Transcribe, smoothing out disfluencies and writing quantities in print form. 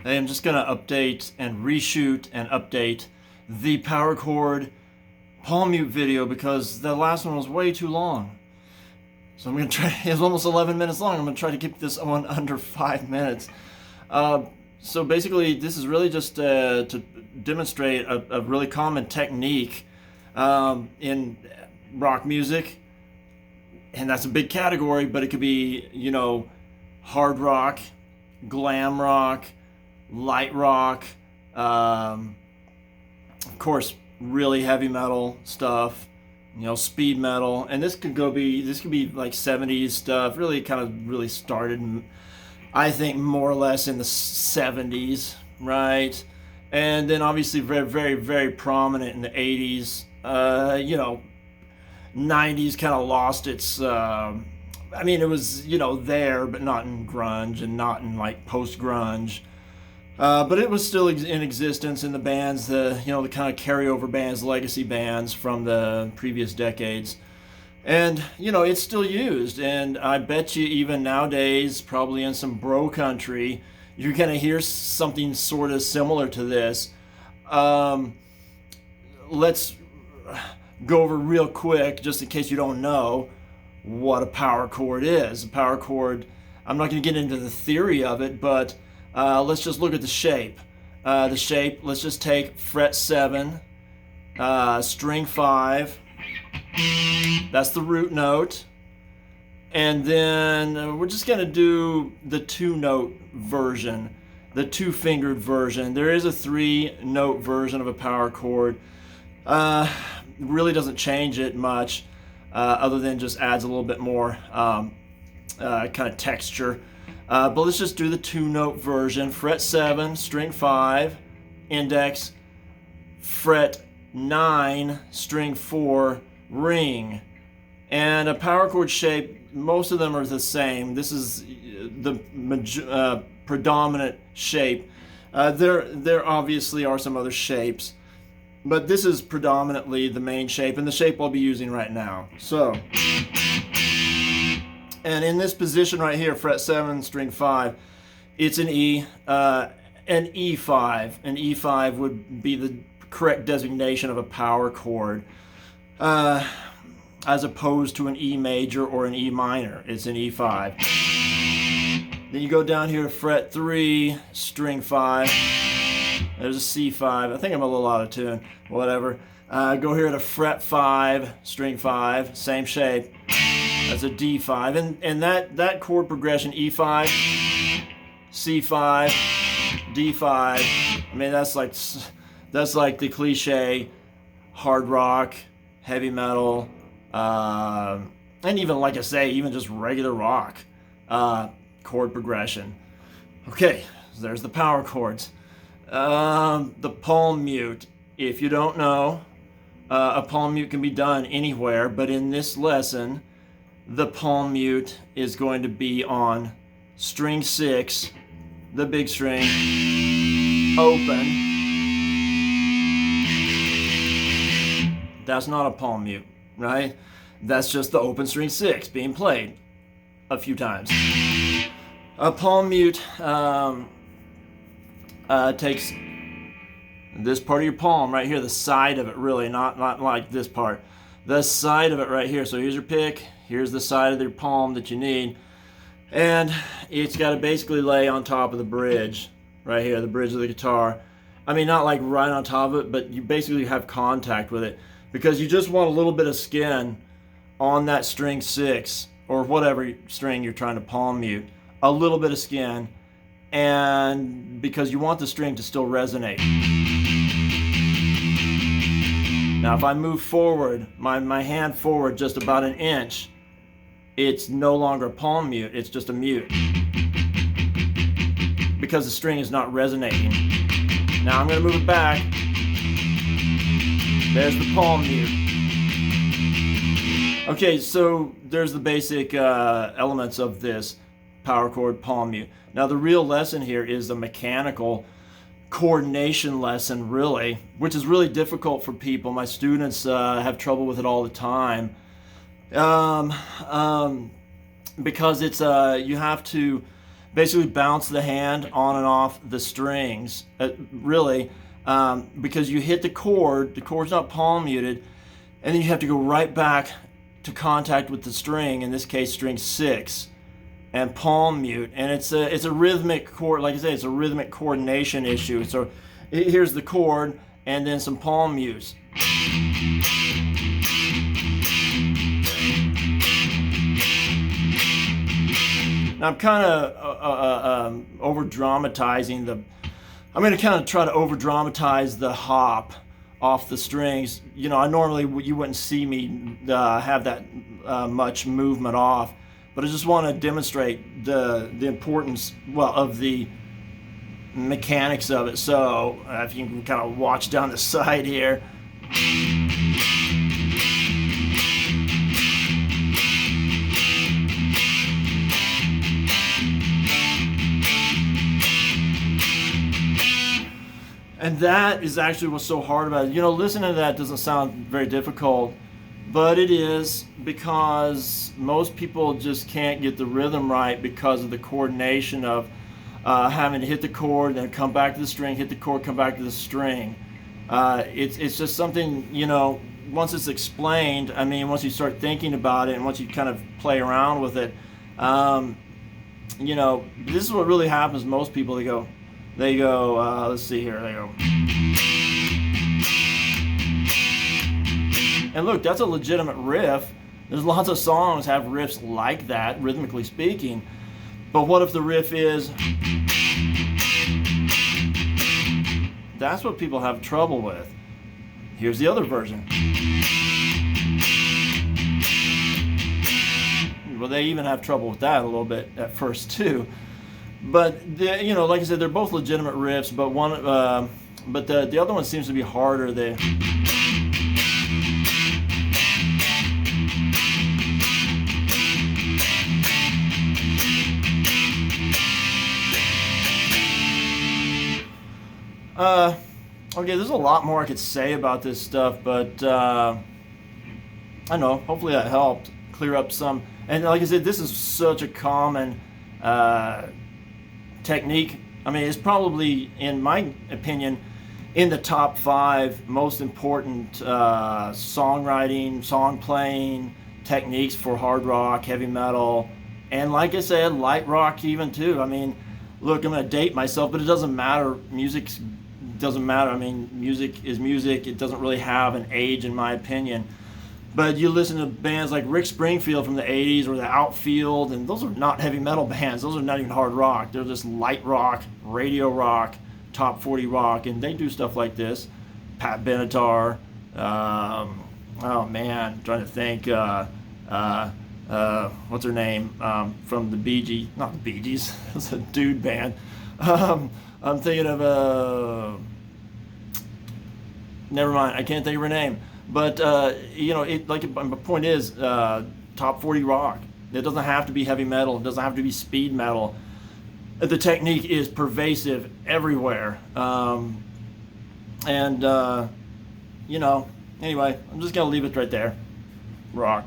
I'm just going to update and reshoot and update the power chord palm mute video because the last one was way too long. So I'm going to try, it was almost 11 minutes long. I'm going to try to keep this one under 5 minutes. So basically this is really just to demonstrate a really common technique in rock music. And that's a big category, but it could be, you know, hard rock, glam rock, light rock, of course, really heavy metal stuff, you know, speed metal, and this could be like 70s stuff. Really, kind of really started, I think, more or less in the 70s, right? And then obviously very, very, very prominent in the 80s. You know, 90s kind of lost its. I mean, it was, you know, there, but not in grunge and not in like post grunge. But it was still in existence in the bands, the kind of carryover bands, legacy bands from the previous decades. And, you know, it's still used. And I bet you even nowadays, probably in some bro country, you're going to hear something sort of similar to this. Let's go over real quick, just in case you don't know, what a power chord is. A power chord, I'm not going to get into the theory of it, but let's just look at the shape. Let's just take fret 7, string 5. That's the root note. And then we're just going to do the 2-note version, the 2-fingered version. There is a 3-note version of a power chord. Really doesn't change it much, other than just adds a little bit more kind of texture. But let's just do the 2-note version. Fret 7, string 5, index, fret 9, string 4, ring. And a power chord shape, most of them are the same. This is the predominant shape. There obviously are some other shapes, but this is predominantly the main shape and the shape I'll be using right now. So, and in this position right here, fret 7, string 5, it's an E, an E5. An E5 would be the correct designation of a power chord, as opposed to an E major or an E minor. It's an E5. Then you go down here to fret 3, string 5. There's a C5. I think I'm a little out of tune. Whatever. Go here to fret 5, string 5, same shape. That's a D5, and that chord progression, E5, C5, D5. I mean, that's like the cliche hard rock, heavy metal, and even, like I say, even just regular rock chord progression. Okay, so there's the power chords. The palm mute. If you don't know, a palm mute can be done anywhere, but in this lesson, the palm mute is going to be on string 6, the big string, open. That's not a palm mute, right? That's just the open string 6 being played a few times. A palm mute takes this part of your palm right here, the side of it, really, not like this part. The side of it right here. So here's your pick. Here's the side of your palm that you need. And it's got to basically lay on top of the bridge right here, the bridge of the guitar. I mean, not like right on top of it, but you basically have contact with it because you just want a little bit of skin on that string 6 or whatever string you're trying to palm mute. A little bit of skin, and because you want the string to still resonate. Now if I move forward, my hand forward just about an inch, it's no longer a palm mute, it's just a mute. Because the string is not resonating. Now I'm going to move it back. There's the palm mute. Okay, so there's the basic elements of this power chord palm mute. Now the real lesson here is the mechanical coordination lesson, really, which is really difficult for people. My students have trouble with it all the time, because it's you have to basically bounce the hand on and off the strings, really, because you hit the chord's not palm muted, and then you have to go right back to contact with the string, in this case string 6, and palm mute, and it's a rhythmic chord, like I say, it's a rhythmic coordination issue. So here's the chord, and then some palm mutes. Now I'm kind of over dramatizing I'm going to kind of try to over dramatize the hop off the strings. You know, I normally, you wouldn't see me have that much movement off, but I just want to demonstrate the importance, well, of the mechanics of it. So if you can kind of watch down the side here. And that is actually what's so hard about it. You know, listening to that doesn't sound very difficult, but it is, because most people just can't get the rhythm right because of the coordination of having to hit the chord, then come back to the string, hit the chord, come back to the string. It's just something, you know, once it's explained, I mean, once you start thinking about it and once you kind of play around with it, you know, this is what really happens. Most people, they go, let's see here, they go. And look, that's a legitimate riff. There's lots of songs have riffs like that, rhythmically speaking. But what if the riff is... That's what people have trouble with. Here's the other version. Well, they even have trouble with that a little bit at first too. But you know, like I said, they're both legitimate riffs. But the other one seems to be harder. Okay, there's a lot more I could say about this stuff, but I don't know, hopefully that helped clear up some. And like I said, this is such a common technique. I mean, it's probably, in my opinion, in the top 5 most important songwriting, song playing techniques for hard rock, heavy metal, and like I said, light rock even too. I mean, look, I'm going to date myself, but it doesn't matter. Music doesn't matter. I mean, music is music. It doesn't really have an age, in my opinion. But you listen to bands like Rick Springfield from the 80s or the Outfield, and those are not heavy metal bands. Those are not even hard rock. They're just light rock, radio rock, top 40 rock, and they do stuff like this. Pat Benatar, oh man, I'm trying to think, what's her name, from the Bee Gees, not the Bee Gees, it's a dude band. I'm thinking of, never mind, I can't think of her name. But, you know, my point is, top 40 rock. It doesn't have to be heavy metal. It doesn't have to be speed metal. The technique is pervasive everywhere. You know, anyway, I'm just going to leave it right there. Rock.